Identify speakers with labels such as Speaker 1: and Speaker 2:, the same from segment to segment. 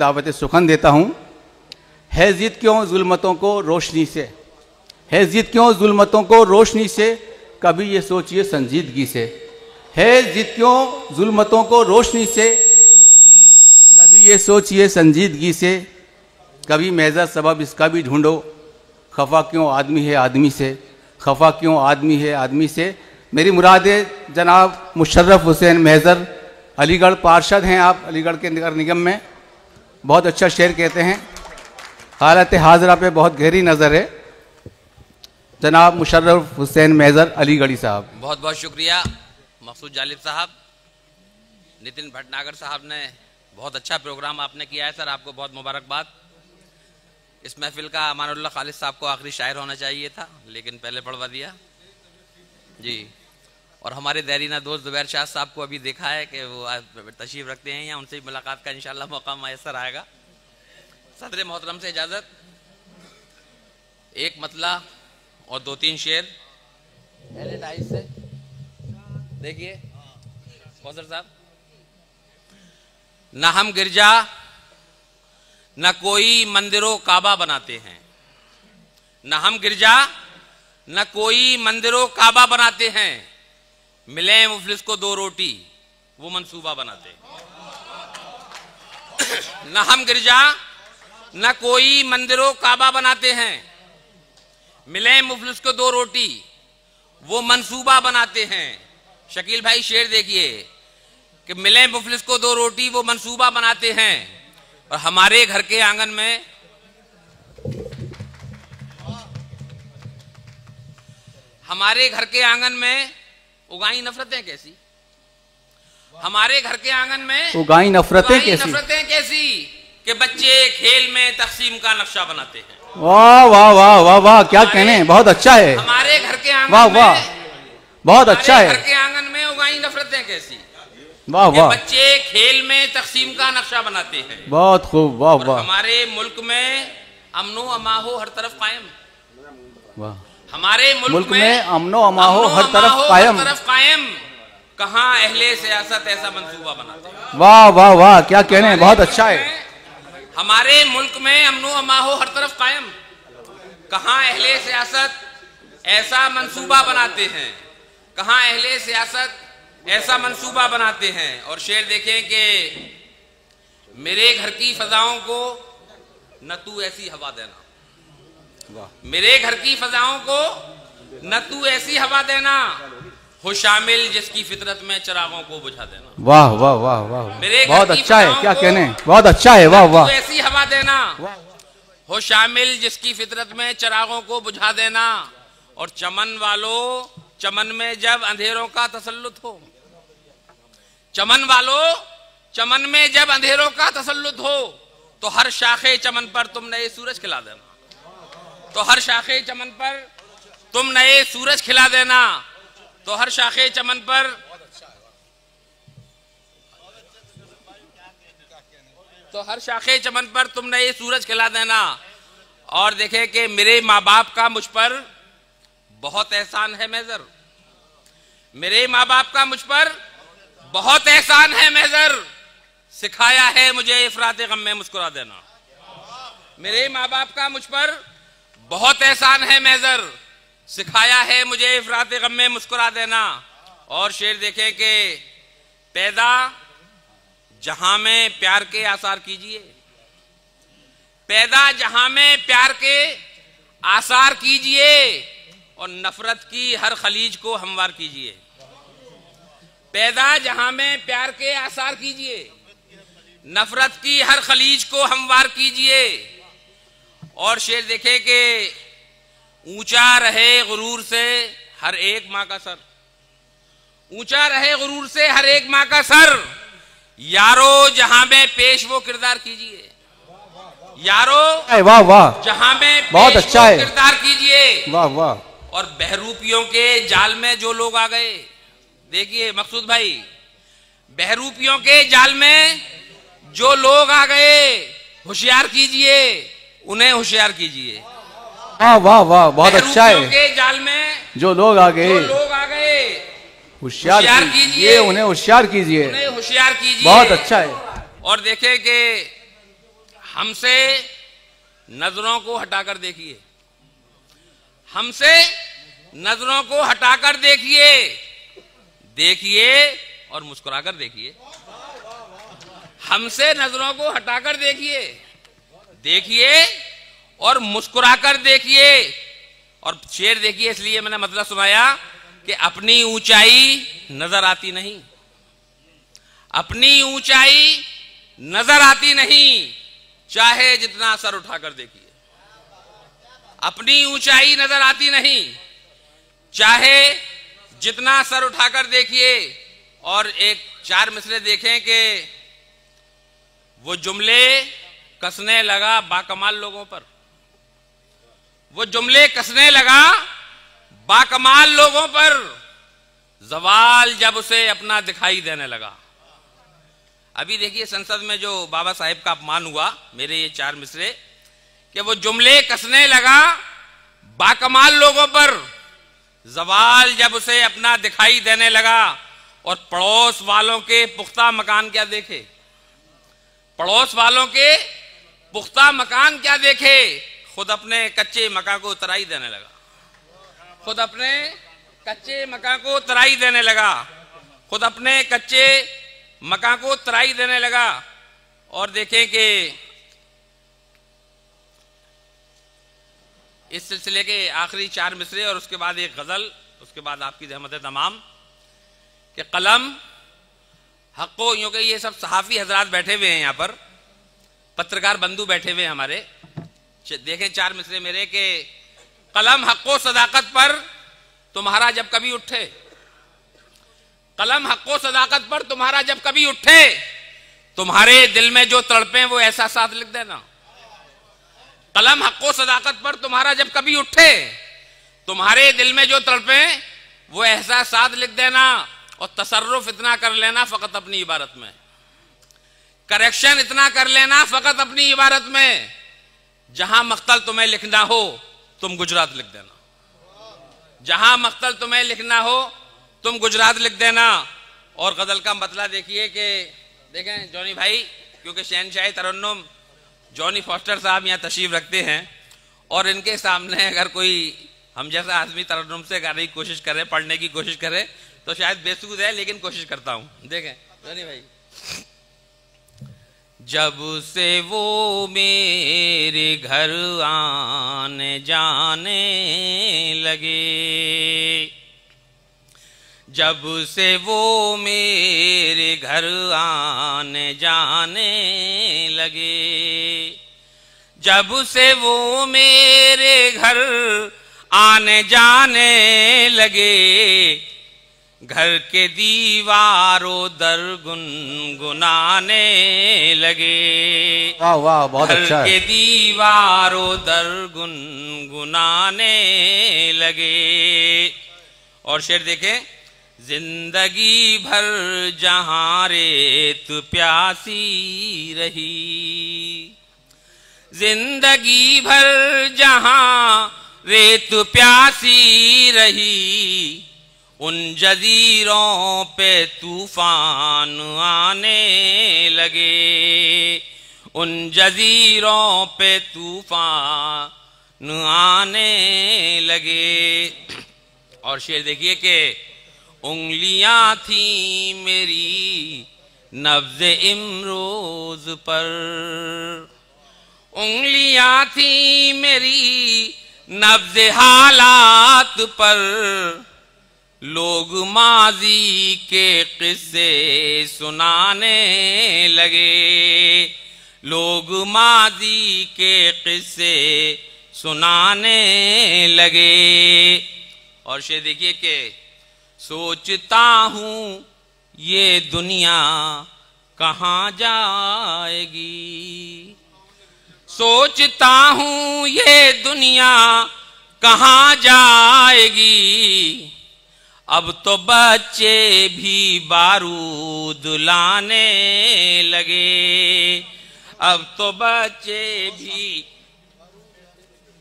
Speaker 1: दावत सुखन देता हूँ। है जिद क्यों जुल्मतों को रोशनी से, है जिद क्यों जुल्मतों को रोशनी से, कभी ये सोचिए संजीदगी से। है जिद क्यों जुल्मतों को रोशनी से, कभी ये सोचिए संजीदगी से। कभी महज़र सबब इसका भी ढूंढो, खफा क्यों आदमी है आदमी से, खफा क्यों आदमी है आदमी से। मेरी मुराद है जनाब मुशर्रफ हुसैन महज़र, अलीगढ़ पार्षद हैं आप अलीगढ़ के नगर निगम में। बहुत अच्छा शेर कहते हैं, हालत हाजरा पे बहुत गहरी नज़र है। जनाब मुशर्रफ हुसैन महज़र अलीगढ़ी साहब।
Speaker 2: बहुत बहुत शुक्रिया मकसूद जालिब साहब। नितिन भटनागर साहब ने बहुत अच्छा प्रोग्राम आपने किया है सर, आपको बहुत मुबारकबाद। इस महफिल का अमानुल्लाह खालिद साहब को आखिरी शायर होना चाहिए था, लेकिन पहले पढ़वा दिया जी। और हमारे देरीना दोस्त जुबैर शाह साहब को अभी देखा है कि वो तशरीफ रखते हैं, या उनसे मुलाकात का इंशाल्लाह मौका मैसर आएगा। सदर मोहतरम से इजाज़त, एक मतला और 2-3 शेर से देखिए कौसर साहब। न हम गिरजा न कोई मंदिरों काबा बनाते हैं, न हम गिरजा न कोई मंदिरों काबा बनाते हैं, मिले मुफलिस को 2 रोटी वो मंसूबा बनाते हैं। न हम गिरजा न कोई मंदिरों काबा बनाते हैं, मिले मुफलिस को 2 रोटी वो मंसूबा बनाते हैं। शकील भाई शेर देखिए कि मिले मुफलिस को 2 रोटी वो मंसूबा बनाते हैं, और हमारे घर के आंगन में उगाई नफरतें कैसी, हमारे घर के आंगन में
Speaker 1: उगाई नफरतें
Speaker 2: कैसी कि बच्चे खेल में तकसीम का नक्शा बनाते हैं।
Speaker 1: वाह वाह वाह वाह वाह, क्या कहने, बहुत अच्छा है।
Speaker 2: हमारे घर के आंगन
Speaker 1: वाह वाह, बहुत अच्छा है।
Speaker 2: घर के आंगन में उगाई नफरतें कैसी,
Speaker 1: वाह वाह।
Speaker 2: बच्चे खेल में तकसीम का नक्शा बनाते हैं।
Speaker 1: बहुत खूब, वाह वाह।
Speaker 2: हमारे मुल्क में अमनो अमाहो हर तरफ कायम,
Speaker 1: वाह।
Speaker 2: हमारे मुल्क में
Speaker 1: अमनो अमाहो हर तरफ कायम,
Speaker 2: कहाँ अहले सियासत ऐसा मंसूबा बनाते हैं।
Speaker 1: वाह वाह वाह, क्या कहने, बहुत अच्छा है।
Speaker 2: हमारे मुल्क में अमनो अमाहो हर तरफ कायम, कहाँ अहले सियासत ऐसा मंसूबा बनाते हैं, कहाँ अहले सियासत ऐसा मंसूबा बनाते हैं। और शेर देखें कि मेरे घर की फजाओं को न तू ऐसी हवा देना, मेरे घर की फजाओं को न तू ऐसी हवा देना, हो शामिल जिसकी फितरत में चिरागों को बुझा देना।
Speaker 1: वाह वाह वाह वाह, बहुत अच्छा है, क्या कहने, बहुत अच्छा है। वाह वाह।
Speaker 2: ऐसी हवा देना, हो शामिल जिसकी फितरत में चिरागों को बुझा देना, और चमन वालों चमन में जब अंधेरों का तसल्लुत हो, चमन वालों चमन में जब अंधेरों का तसल्लुत हो, तो हर शाखे चमन पर तुम नए सूरज खिला देना, तो हर शाखे चमन पर तुम नए सूरज खिला देना, तो हर शाखे चमन पर तुम नए सूरज खिला देना। और देखे कि मेरे माँ बाप का मुझ पर बहुत एहसान है महज़र, मेरे माँ बाप का मुझ पर बहुत एहसान है महज़र, सिखाया है मुझे इफराते गम में मुस्कुरा देना। मेरे माँ बाप का मुझ पर बहुत एहसान है महज़र, सिखाया है मुझे इफराते गम में मुस्कुरा देना। और शेर देखें कि पैदा जहां में प्यार के आसार कीजिए, पैदा जहां में प्यार के आसार कीजिए, और नफरत की हर खलीज को हमवार कीजिए। पैदा जहां में प्यार के आसार कीजिए, नफरत की हर खलीज को हमवार कीजिए। और शेर देखे कि ऊंचा रहे गुरूर से हर एक माँ का सर, ऊंचा रहे गुरूर से हर एक माँ का सर, यारो जहां में पेश वो किरदार कीजिए, यारो
Speaker 1: वाह वाह,
Speaker 2: जहां में
Speaker 1: बहुत अच्छा है,
Speaker 2: किरदार कीजिए।
Speaker 1: वाह वाह।
Speaker 2: और बहरूपियों के जाल में जो लोग आ गए, देखिए मकसूद भाई, बहरूपियों के जाल में जो लोग आ गए, होशियार कीजिए, उन्हें होशियार कीजिए।
Speaker 1: वाह वाह वाह, बहुत अच्छा है।
Speaker 2: के जाल में
Speaker 1: जो लोग आ गए, होशियार
Speaker 2: कीजिए,
Speaker 1: उन्हें होशियार कीजिए,
Speaker 2: उन्हें होशियार कीजिए।
Speaker 1: बहुत अच्छा है।
Speaker 2: और देखें कि हमसे नजरों को हटाकर देखिए, हमसे नजरों को हटाकर देखिए, देखिए और मुस्कुराकर देखिए। हमसे नजरों को हटाकर देखिए, देखिए और मुस्कुराकर देखिए। और शेर देखिए, इसलिए मैंने मतलब सुनाया कि अपनी ऊंचाई नजर आती नहीं, अपनी ऊंचाई नजर आती नहीं, चाहे जितना सर उठाकर देखिए। अपनी ऊंचाई नजर आती नहीं, चाहे जितना सर उठाकर देखिए। और एक 4 मिसरे देखें कि वो जुमले कसने लगा बाकमाल लोगों पर, वो जुमले कसने लगा बाकमाल लोगों पर, जवाल जब उसे अपना दिखाई देने लगा। अभी देखिए संसद में जो बाबा साहेब का अपमान हुआ, मेरे ये 4 मिसरे कि वो जुमले कसने लगा बाकमाल लोगों पर, जवाल जब उसे अपना दिखाई देने लगा। और पड़ोस वालों के पुख्ता मकान क्या देखे, पड़ोस वालों के पुख्ता मकान क्या देखे, खुद अपने कच्चे मकान को तराई देने लगा, खुद अपने कच्चे मकान को तराई देने लगा, खुद अपने कच्चे मकान को तराई देने लगा। और देखें कि इस सिलसिले के आखिरी 4 मिसरे और उसके बाद एक गजल, उसके बाद आपकी रहमत तमाम कि कलम हक्को, यूं कि ये सब सहाफी हजरात बैठे हुए हैं यहाँ पर, पत्रकार बंधु बैठे हुए हैं हमारे। देखें 4 मिसरे मेरे के कलम हक्को सदाकत पर तुम्हारा जब कभी उठे, कलम हक्को सदाकत पर तुम्हारा जब कभी उठे, तुम्हारे दिल में जो तड़पे वो एहसासात लिख देना। कलम हक्को सदाकत पर तुम्हारा जब कभी उठे, तुम्हारे दिल में जो तड़पे वो एहसासात लिख देना। और तसर्रुफ इतना कर लेना फकत अपनी इबारत में, करेक्शन इतना कर लेना फकत अपनी इबारत में, जहां मख्तल तुम्हें लिखना हो तुम गुजरात लिख देना, जहां मख्तल तुम्हें लिखना हो तुम गुजरात लिख देना। और गजल का मतलब देखिए कि देखें जॉनी भाई, क्योंकि शहनशाह तरन्नुम जॉनी फॉस्टर साहब यहाँ तशरीफ रखते हैं, और इनके सामने अगर कोई हम जैसा आदमी तरन्नुम से गाने की कोशिश करे, पढ़ने की कोशिश करे, तो शायद बेसूद है, लेकिन कोशिश करता हूं। देखें जॉनी भाई, जब से वो मेरे घर आने जाने लगे, जब से वो मेरे घर आने जाने लगे, जब से वो मेरे घर आने जाने लगे, घर के दीवारों दर गुनगुनाने लगे।
Speaker 1: वाह वाह, बहुत अच्छा है।
Speaker 2: घर के दीवारों दर गुनगुनाने लगे। और शेर देखें, जिंदगी भर जहां रेत प्यासी रही, जिंदगी भर जहां रेत प्यासी रही, उन जजीरों पे तूफान आने लगे, उन जजीरों पे तूफान आने लगे। और शेर देखिए कि उंगलियां थी मेरी नब्ज इमरोज पर, उंगलियां थी मेरी नब्ज हालात पर, लोग माजी के किस्से सुनाने लगे, लोग माजी के किस्से सुनाने लगे। और शेर देखिए कि सोचता हूं ये दुनिया कहाँ जाएगी, सोचता हूं ये दुनिया कहाँ जाएगी, अब तो बच्चे भी बारूद लाने लगे, अब तो बच्चे भी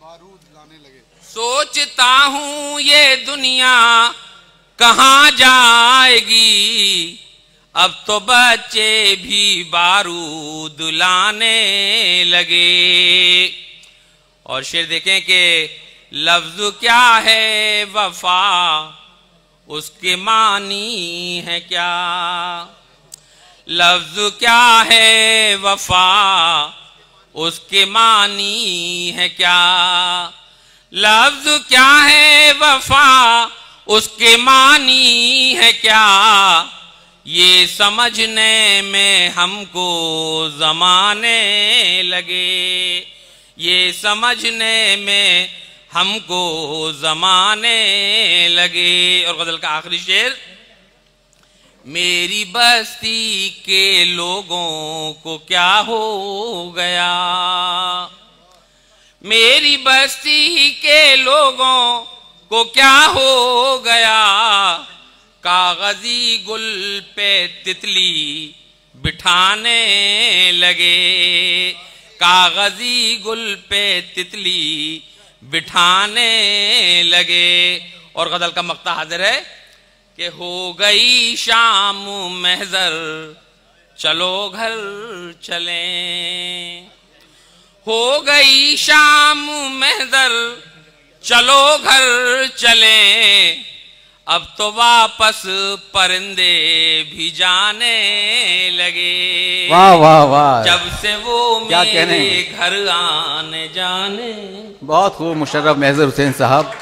Speaker 2: बारूद लाने लगे। सोचता हूं ये दुनिया कहाँ जाएगी, अब तो बच्चे भी बारूद लाने लगे। और शेर देखें कि लफ्ज क्या है वफा, उसके मानी है क्या। लफ्ज क्या है वफा, उसके मानी है क्या। लफ्ज क्या है वफा, उसके मानी है क्या। ये समझने में हमको ज़माने लगे, ये समझने में हमको ज़माने लगे। और गज़ल का आखिरी शेर, मेरी बस्ती के लोगों को क्या हो गया। मेरी बस्ती के लोगों को क्या हो गया। कागजी गुल पे तितली बिठाने लगे। कागजी गुल पे तितली बिठाने लगे। और गज़ल का मक्ता हाजिर है कि हो गई शाम महज़र, चलो घर चलें। हो गई शाम महज़र, चलो घर चलें। अब तो वापस परिंदे भी जाने लगे।
Speaker 1: वाह वाह वाह,
Speaker 2: जब से वो
Speaker 1: क्या
Speaker 2: मेरे घर आने जाने।
Speaker 1: बहुत खूब मुशर्रफ महज़र हुसैन साहब।